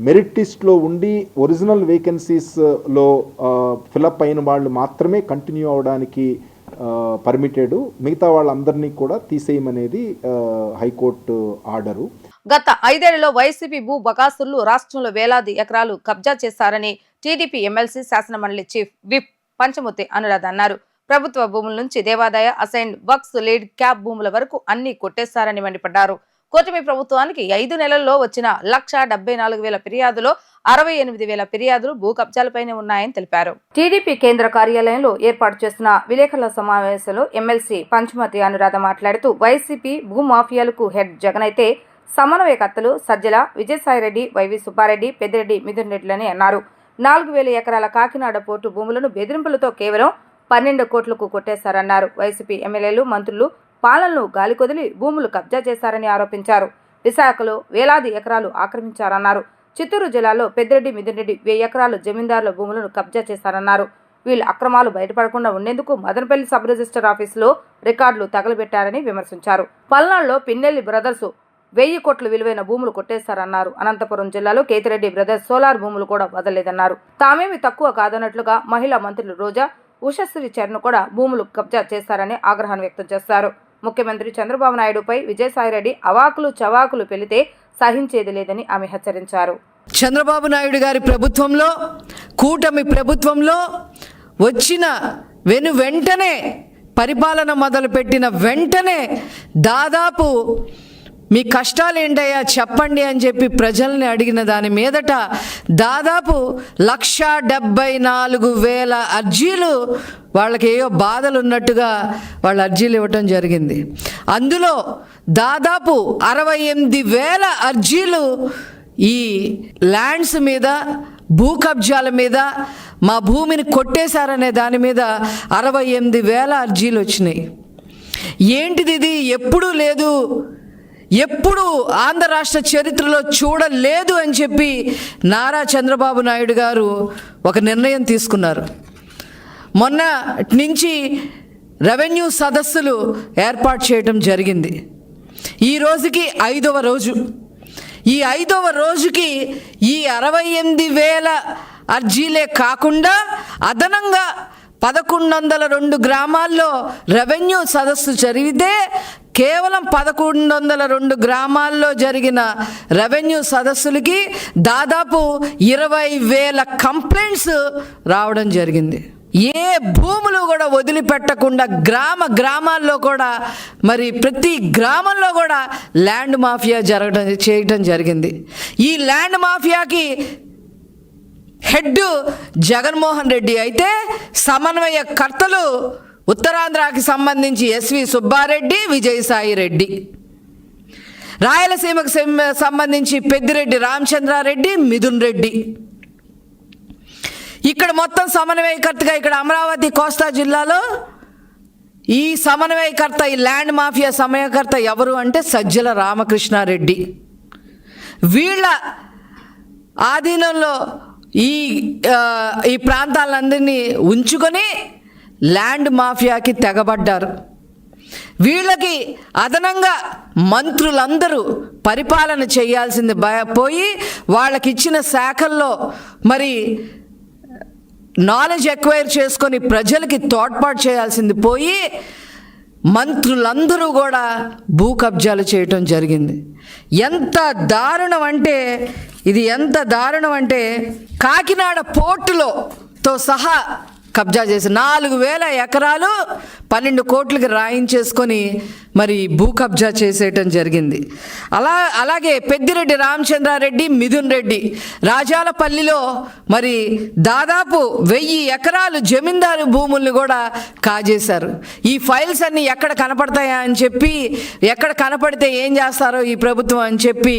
మెరిట్ లిస్ట్లో ఉండి ఒరిజినల్ వేకెన్సీస్లో ఫిలప్ అయిన వాళ్ళు మాత్రమే కంటిన్యూ అవడానికి పర్మిటెడ్, మిగతా వాళ్ళందరినీ కూడా తీసేయమనేది హైకోర్టు ఆర్డరు. గత 5 ఏళ్లలో వైసీపీ భూ బకాసులు రాష్ట్రంలో వేలాది ఎకరాలు కబ్జా చేశారని టీడీపీ ఎమ్మెల్సీ శాసనమండలి చీఫ్ విప్ పంచమూర్తి అనురాధ అన్నారు. ప్రభుత్వ భూముల నుంచి దేవాదాయ అసైన్డ్ వక్స్ లీడ్ క్యాబ్ భూముల వరకు అన్ని కొట్టేశారని మండిపడ్డారు. కూటమి ప్రభుత్వానికి 5 నెలల్లో వచ్చిన 1,74,000 ఫిర్యాదులో 68,000 ఫిర్యాదులు భూ కబ్జాలపైనే ఉన్నాయని తెలిపారు. టీడీపీ కేంద్ర కార్యాలయంలో ఏర్పాటు చేసిన విలేకరుల సమావేశంలో ఎమ్మెల్సీ పంచమతి అనురాధ మాట్లాడుతూ వైసీపీ భూమాఫియాలకు హెడ్ జగన్ అయితే సమన్వయకర్తలు సజ్జల, విజయసాయిరెడ్డి, వైవి సుబ్బారెడ్డి, పెద్దిరెడ్డి, మిథున్ రెడ్డిలని అన్నారు. 4,000 ఎకరాల కాకినాడ పోర్టు భూములను బెదిరింపులతో కేవలం 12 కోట్లకు కొట్టేశారన్నారు. వైసీపీ ఎమ్మెల్యేలు, మంత్రులు పాలనను గాలికొదిలి భూములు కబ్జా చేశారని ఆరోపించారు. విశాఖలో వేలాది ఎకరాలు ఆక్రమించారన్నారు. చిత్తూరు జిల్లాలో పెద్దిరెడ్డి, మిథున్ రెడ్డి 1000 ఎకరాలు జమీందారుల భూములను కబ్జా చేశారన్నారు. వీళ్ళ అక్రమాలు బయటపడకుండా ఉండేందుకు మదనపల్లి సబ్ రిజిస్టర్ ఆఫీసులో రికార్డులు తగలబెట్టారని విమర్శించారు. పల్నాడులో పిన్నెల్లి బ్రదర్స్ 1000 కోట్ల విలువైన భూములు కొట్టేశారన్నారు. అనంతపురం జిల్లాలో కేతిరెడ్డి బ్రదర్స్ సోలార్ భూములు కూడా వదలలేదన్నారు. తామేమి తక్కువ కాదన్నట్లుగా మహిళా మంత్రులు రోజా, ఉషశ్రీ చరణ్ కూడా భూములు కబ్జా చేశారని ఆగ్రహాన్ని వ్యక్తం చేశారు. ముఖ్యమంత్రి చంద్రబాబు నాయుడుపై విజయసాయిరెడ్డి అవాకులు చవాకులు పెళితే సహించేది లేదని ఆమె హెచ్చరించారు. చంద్రబాబు నాయుడు గారి ప్రభుత్వంలో, కూటమి ప్రభుత్వంలో వచ్చిన వెంటనే పరిపాలన మొదలుపెట్టిన వెంటనే దాదాపు మీ కష్టాలు ఏంటయ్యా చెప్పండి అని చెప్పి ప్రజల్ని అడిగిన దాని మీదట దాదాపు 1,74,000 అర్జీలు వాళ్ళకి ఏయో బాధలు ఉన్నట్టుగా వాళ్ళ అర్జీలు ఇవ్వటం జరిగింది. అందులో దాదాపు 68,000 అర్జీలు ఈ ల్యాండ్స్ మీద, భూ కబ్జాల మీద, మా భూమిని కొట్టేశారనే దాని మీద 68,000 అర్జీలు వచ్చినాయి. ఏంటిది ఇది? ఎప్పుడూ లేదు, ఎప్పుడు ఆంధ్ర రాష్ట్ర చరిత్రలో చూడలేదు అని చెప్పి నారా చంద్రబాబు నాయుడు గారు ఒక నిర్ణయం తీసుకున్నారు. మొన్న నుంచి రెవెన్యూ సదస్సులు ఏర్పాటు చేయడం జరిగింది. ఈ రోజుకి 5వ రోజు. ఈ 5వ రోజుకి ఈ 68,000 అర్జీలే కాకుండా అదనంగా 1,102 గ్రామాల్లో రెవెన్యూ సదస్సు జరిగితే కేవలం 1,102 గ్రామాల్లో జరిగిన రెవెన్యూ సదస్సులకి దాదాపు 20,000 కంప్లైంట్స్ రావడం జరిగింది. ఏ భూములు కూడా వదిలిపెట్టకుండా గ్రామాల్లో కూడా మరి ప్రతి గ్రామంలో కూడా ల్యాండ్ మాఫియా చేయటం జరిగింది. ఈ ల్యాండ్ మాఫియాకి హెడ్ జగన్మోహన్ రెడ్డి అయితే సమన్వయకర్తలు ఉత్తరాంధ్రకి సంబంధించి ఎస్వి సుబ్బారెడ్డి, విజయసాయిరెడ్డి, రాయలసీమకు సంబంధించి పెద్దిరెడ్డి రామచంద్రారెడ్డి, మిథున్ రెడ్డి. ఇక్కడ మొత్తం సమన్వయకర్తగా ఇక్కడ అమరావతి కోస్తా జిల్లాలో ఈ సమన్వయకర్త, ఈ ల్యాండ్ మాఫియా సమన్వయకర్త ఎవరు అంటే సజ్జల రామకృష్ణారెడ్డి. వీళ్ళ ఆధీనంలో ఈ ప్రాంతాలందరినీ ఉంచుకొని ల్యాండ్ మాఫియాకి తెగబడ్డారు. వీళ్ళకి అదనంగా మంత్రులందరూ పరిపాలన చేయాల్సింది పోయి వాళ్ళకిచ్చిన శాఖల్లో మరి నాలెడ్జ్ ఎక్వైర్ చేసుకొని ప్రజలకి తోడ్పాటు చేయాల్సింది పోయి మంత్రులందరూ కూడా భూ కబ్జాలు చేయటం జరిగింది. ఎంత దారుణం అంటే కాకినాడ పోర్టుతో సహా కబ్జా చేసి 4,000 ఎకరాలు 12 కోట్లకి రాయించేసుకొని మరి భూ కబ్జా చేసేయటం జరిగింది. అలాగే పెద్దిరెడ్డి రామచంద్రారెడ్డి, మిథున్ రెడ్డి రాజాలపల్లిలో మరి దాదాపు 1000 ఎకరాలు జమీందారు భూముల్ని కూడా కాజేశారు. ఈ ఫైల్స్ అన్నీ ఎక్కడ కనపడతాయా అని చెప్పి, ఎక్కడ కనపడితే ఏం చేస్తారో ఈ ప్రభుత్వం అని చెప్పి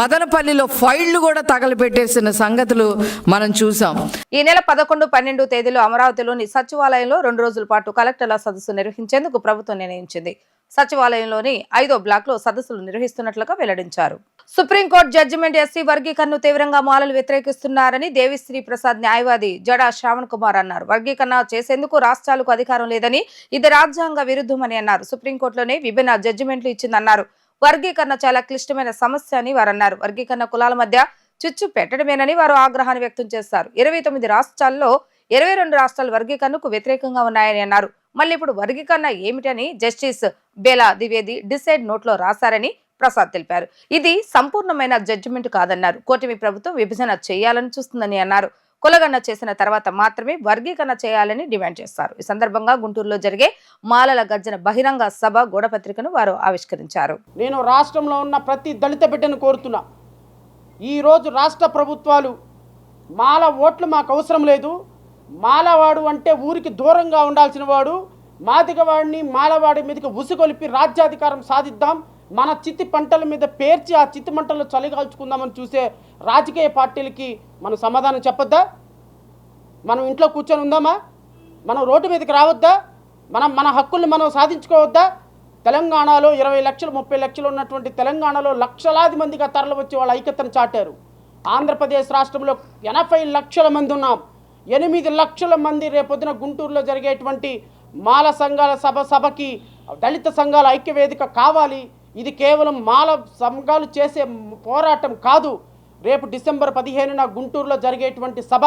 మదనపల్లిలో ఫైళ్లు కూడా తగలపెట్టేసిన సంగతులు మనం చూసాం. ఈ నెల 11, 12 తేదీలో అమరావతిలోని సచివాలయంలో 2 రోజుల పాటు కలెక్టర్ల సదస్సు నిర్వహించేందుకు ప్రభుత్వం నిర్ణయించింది. సచివాలయంలోని 5వ బ్లాక్ లో సదస్సులు నిర్వహిస్తున్నట్లుగా వెల్లడించారు. సుప్రీంకోర్టు జడ్జిమెంట్ ఎస్సీ వర్గీకరణను తీవ్రంగా మాలలు వ్యతిరేకిస్తున్నారని దేవిశ్రీ ప్రసాద్ న్యాయవాది జడా శ్రావణ్ కుమార్ అన్నారు. వర్గీకరణ చేసేందుకు రాష్ట్రాలకు అధికారం లేదని, ఇది రాజ్యాంగ విరుద్ధమని అన్నారు. సుప్రీంకోర్టులోనే విభిన్న జడ్జిమెంట్లు ఇచ్చిందన్నారు. వర్గీకరణ చాలా క్లిష్టమైన సమస్య అని వారు అన్నారు. వర్గీకరణ కులాల మధ్య చిచ్చు పెట్టడమేనని వారు ఆగ్రహాన్ని వ్యక్తం చేశారు. 29 రాష్ట్రాల్లో 22 రాష్ట్రాలు వర్గీకరణకు వ్యతిరేకంగా ఉన్నాయని అన్నారు. మళ్ళీ ఇప్పుడు వర్గీకరణ ఏమిటని జస్టిస్ బేలా ద్వివేది డిసైడ్ నోట్లో రాశారని ప్రసాద్ తెలిపారు. ఇది సంపూర్ణమైన జడ్జిమెంట్ కాదన్నారు. కూటమి ప్రభుత్వం విభజన చేయాలని చూస్తుందని అన్నారు. కులగణన చేసిన తర్వాత మాత్రమే వర్గీకరణ చేయాలని డిమాండ్ చేశారు. ఈ సందర్భంగా గుంటూరులో జరిగే మాలల గర్జన బహిరంగ సభ గోడపత్రికను వారు ఆవిష్కరించారు. నేను రాష్ట్రంలో ఉన్న ప్రతి దళిత బిడ్డను కోరుతున్నా, ఈరోజు రాష్ట్ర ప్రభుత్వాలు మాల ఓట్లు మాకు అవసరం లేదు, మాలవాడు అంటే ఊరికి దూరంగా ఉండాల్సిన వాడు, మాదిగవాడిని మాలవాడి మీదకి ఉసుగొలిపి రాజ్యాధికారం సాధిద్దాం, మన చిత్తి పంటల మీద పేర్చి ఆ చిత్తి మంటల్లో చలిగాల్చుకుందామని చూసే రాజకీయ పార్టీలకి మనం సమాధానం చెప్పొద్దా? మనం ఇంట్లో కూర్చొని ఉందామా? మనం రోడ్డు మీదకి రావద్దా? మన హక్కుల్ని మనం సాధించుకోవద్దా? తెలంగాణలో 20 లక్షలు 30 లక్షలు ఉన్నటువంటి తెలంగాణలో లక్షలాది మందిగా తరలి వచ్చి వాళ్ళ ఐక్యతను చాటారు. ఆంధ్రప్రదేశ్ రాష్ట్రంలో 80 లక్షల మంది ఉన్నాం. 8 లక్షల మంది రేపొద్దున గుంటూరులో జరిగేటువంటి మాల సంఘాల సభకి దళిత సంఘాల ఐక్యవేదిక కావాలి. ఇది కేవలం మాల సంఘాలు చేసే పోరాటం కాదు. రేపు డిసెంబర్ 15న గుంటూరులో జరిగేటువంటి సభ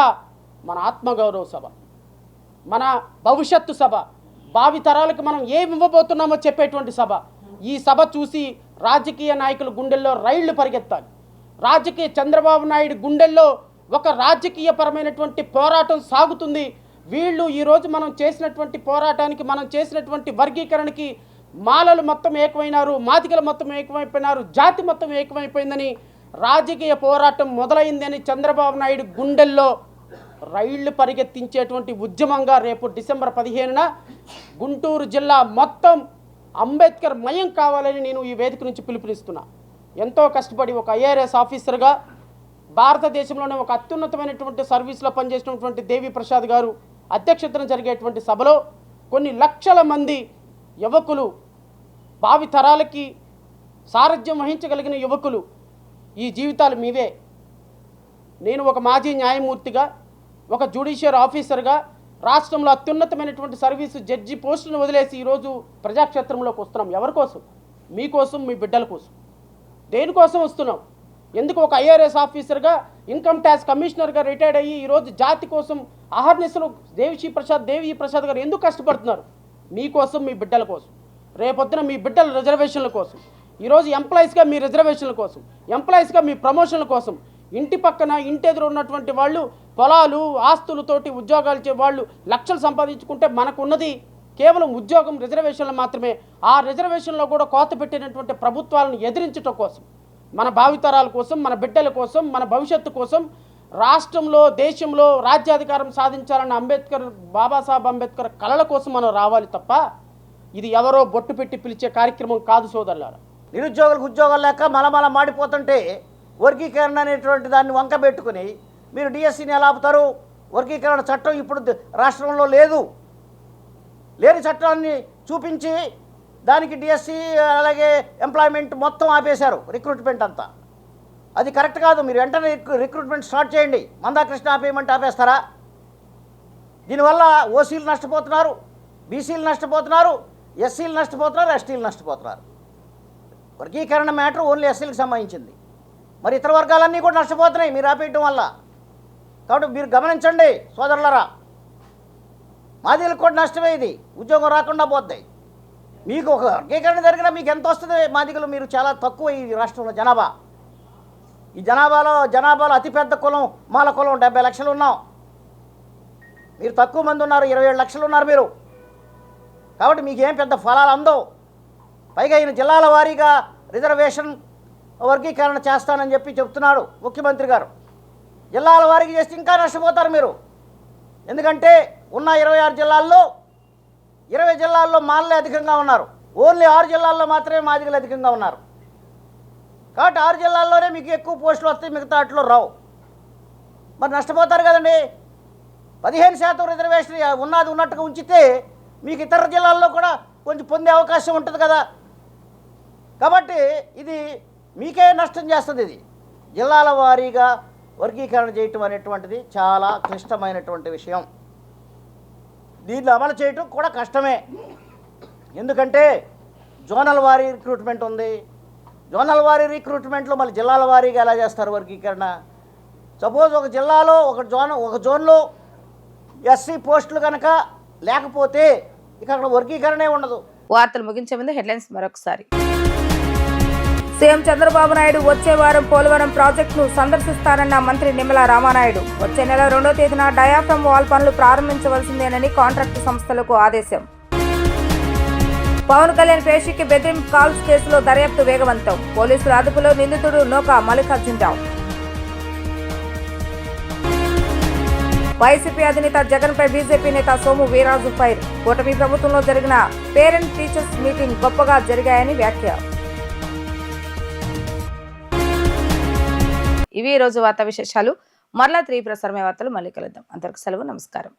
మన ఆత్మగౌరవ సభ, మన భవిష్యత్తు సభ, భావి తరాలకు మనం ఏమి ఇవ్వబోతున్నామో చెప్పేటువంటి సభ. ఈ సభ చూసి రాజకీయ నాయకుల గుండెల్లో రైళ్లు పరిగెత్తాలి. చంద్రబాబు నాయుడు గుండెల్లో ఒక రాజకీయ పరమైనటువంటి పోరాటం సాగుతుంది. వీళ్ళు ఈరోజు మనం చేసినటువంటి పోరాటానికి, మనం చేసినటువంటి వర్గీకరణకి మాలలు మొత్తం ఏకమైనారు, మాదిగలు మొత్తం ఏకమైపోయినారు, జాతి మొత్తం ఏకమైపోయిందని రాజకీయ పోరాటం మొదలైందని చంద్రబాబు నాయుడు గుండెల్లో రైళ్లు పరిగెత్తించేటువంటి ఉద్యమంగా రేపు డిసెంబర్ 15న గుంటూరు జిల్లా మొత్తం అంబేద్కర్ మయం కావాలని నేను ఈ వేదిక నుంచి పిలుపునిస్తున్నా. ఎంతో కష్టపడి ఒక ఐఆర్ఎస్ ఆఫీసర్గా భారతదేశంలోనే ఒక అత్యున్నతమైనటువంటి సర్వీస్లో పనిచేసినటువంటి దేవి ప్రసాద్ గారు అధ్యక్షతన జరిగేటువంటి సభలో కొన్ని లక్షల మంది యువకులు, భావి తరాలకి సారథ్యం వహించగలిగిన యువకులు, ఈ జీవితాలు మీవే. నేను ఒక మాజీ న్యాయమూర్తిగా, ఒక జ్యుడిషియర్ ఆఫీసర్గా రాష్ట్రంలో అత్యున్నతమైనటువంటి సర్వీసు జడ్జి పోస్టును వదిలేసి ఈరోజు ప్రజాక్షేత్రంలోకి వస్తున్నాం. ఎవరి కోసం? మీకోసం, మీ బిడ్డల కోసం. దేనికోసం వస్తున్నాం? ఎందుకు? ఒక ఐఆర్ఎస్ ఆఫీసర్గా, ఇన్కమ్ ట్యాక్స్ కమిషనర్గా రిటైర్డ్ అయ్యి ఈరోజు జాతి కోసం అహర్నిశలు దేవి ప్రసాద్ గారు ఎందుకు కష్టపడుతున్నారు? మీకోసం, మీ బిడ్డల కోసం. రేపొద్దున మీ బిడ్డల రిజర్వేషన్ల కోసం, ఈరోజు ఎంప్లాయీస్గా మీ రిజర్వేషన్ల కోసం, ఎంప్లాయీస్గా మీ ప్రమోషన్ల కోసం, ఇంటి పక్కన ఇంటి ఎదురు ఉన్నటువంటి వాళ్ళు పొలాలు ఆస్తులతోటి ఉద్యోగాలు వాళ్ళు లక్షలు సంపాదించుకుంటే మనకున్నది కేవలం ఉద్యోగం, రిజర్వేషన్లు మాత్రమే. ఆ రిజర్వేషన్లో కూడా కోత పెట్టినటువంటి ప్రభుత్వాలను ఎదిరించడం కోసం, మన భావితరాల కోసం, మన బిడ్డల కోసం, మన భవిష్యత్తు కోసం రాష్ట్రంలో, దేశంలో రాజ్యాధికారం సాధించాలన్న బాబాసాహెబ్ అంబేద్కర్ కలల కోసం మనం రావాలి తప్ప ఇది ఎవరో బొట్టు పెట్టి పిలిచే కార్యక్రమం కాదు సోదరులారా. నిరుద్యోగులకు ఉద్యోగాలు లేక మలమల మాడిపోతుంటే వర్గీకరణ అనేటువంటి దాన్ని వంక పెట్టుకుని మీరు డిఎస్సిని ఎలా ఆపుతారు? వర్గీకరణ చట్టం ఇప్పుడు రాష్ట్రంలో లేదు. లేని చట్టాన్ని చూపించి దానికి డిఎస్సి అలాగే ఎంప్లాయ్మెంట్ మొత్తం ఆపేశారు, రిక్రూట్మెంట్ అంతా. అది కరెక్ట్ కాదు. మీరు వెంటనే రిక్రూట్మెంట్ స్టార్ట్ చేయండి. మందాకృష్ణ ఆపేయమంటే ఆపేస్తారా? దీనివల్ల ఓసీలు నష్టపోతున్నారు, బీసీలు నష్టపోతున్నారు, ఎస్సీలు నష్టపోతున్నారు, ఎస్టీలు నష్టపోతున్నారు. వర్గీకరణ మ్యాటర్ ఓన్లీ ఎస్సీలకు సంబంధించింది. మరి ఇతర వర్గాలన్నీ కూడా నష్టపోతున్నాయి మీరు ఆపేయటం వల్ల. కాబట్టి మీరు గమనించండి సోదరులరా, మాదిలకు కూడా నష్టమే. ఇది ఉద్యోగం రాకుండా పోతాయి. మీకు ఒక వర్గీకరణ జరిగినా మీకు ఎంత వస్తుంది? మాదిగలు మీరు చాలా తక్కువ ఈ రాష్ట్రంలో జనాభా. ఈ జనాభాలో అతిపెద్ద కులం మాల కులం, 70 లక్షలు ఉన్నాం. మీరు తక్కువ మంది ఉన్నారు, 27 లక్షలు ఉన్నారు మీరు. కాబట్టి మీకేం పెద్ద ఫలాలు అందవు. పైగా ఈయన జిల్లాల వారీగా రిజర్వేషన్ వర్గీకరణ చేస్తానని చెప్పి చెప్తున్నాడు ముఖ్యమంత్రి గారు. జిల్లాల వారీగా చేస్తే ఇంకా నష్టపోతారు మీరు. ఎందుకంటే ఉన్న 26 జిల్లాల్లో 20 జిల్లాల్లో మాలలే అధికంగా ఉన్నారు. ఓన్లీ 6 జిల్లాల్లో మాత్రమే మాదిగలు అధికంగా ఉన్నారు. కాబట్టి 6 జిల్లాల్లోనే మీకు ఎక్కువ పోస్టులు వస్తాయి, మిగతా వాటిలో రావు. మరి నష్టపోతారు కదండి. 15% రిజర్వేషన్ ఉన్నట్టుగా ఉంచితే మీకు ఇతర జిల్లాల్లో కూడా కొంచెం పొందే అవకాశం ఉంటుంది కదా. కాబట్టి ఇది మీకే నష్టం చేస్తుంది. ఇది జిల్లాల వారీగా వర్గీకరణ చేయటం అనేటువంటిది చాలా క్లిష్టమైనటువంటి విషయం. దీన్ని అమలు చేయటం కూడా కష్టమే. ఎందుకంటే జోనల్ వారీ రిక్రూట్మెంట్ ఉంది. జోనల్ వారీ రిక్రూట్మెంట్లో మళ్ళీ జిల్లాల వారీగా ఎలా చేస్తారు వర్గీకరణ? సపోజ్ ఒక జిల్లాలో ఒక జోన్లో ఎస్సీ పోస్టులు కనుక లేకపోతే ఇక అక్కడ వర్గీకరణే ఉండదు. వార్తలు ముగించే ముందు హెడ్లైన్స్ మరొకసారి. సీఎం చంద్రబాబు నాయుడు వచ్చే వారం పోలవరం ప్రాజెక్టును సందర్శిస్తారన్న మంత్రి నిమ్మల రామానాయుడు. వచ్చే నెల 2వ తేదీన డయాఫ్రమ్ వాల్ పనులు ప్రారంభించవలసిందేనని కాంట్రాక్టు సంస్థలకు ఆదేశం. పవన్ కళ్యాణ్ పేషికి బెదిరింపు కాల్స్ కేసులో దర్యాప్తు వేగవంతం. పోలీసుల అదుపులో నిందితుడు నోకా మల్లికార్జునరావు. వైసీపీ అధినేత జగన్ పై బీజేపీ నేత సోము వీరాజు ఫైర్. కూటమి ప్రభుత్వంలో జరిగిన పేరెంట్ టీచర్స్ మీటింగ్ గొప్పగా జరిగాయని వ్యాఖ్య. ఇవి ఈ రోజు వార్తా విశేషాలు. మరలా 3 ప్రసారమే వార్తలు మళ్ళీ కలుద్దాం. అంతవరకు సెలవు, నమస్కారం.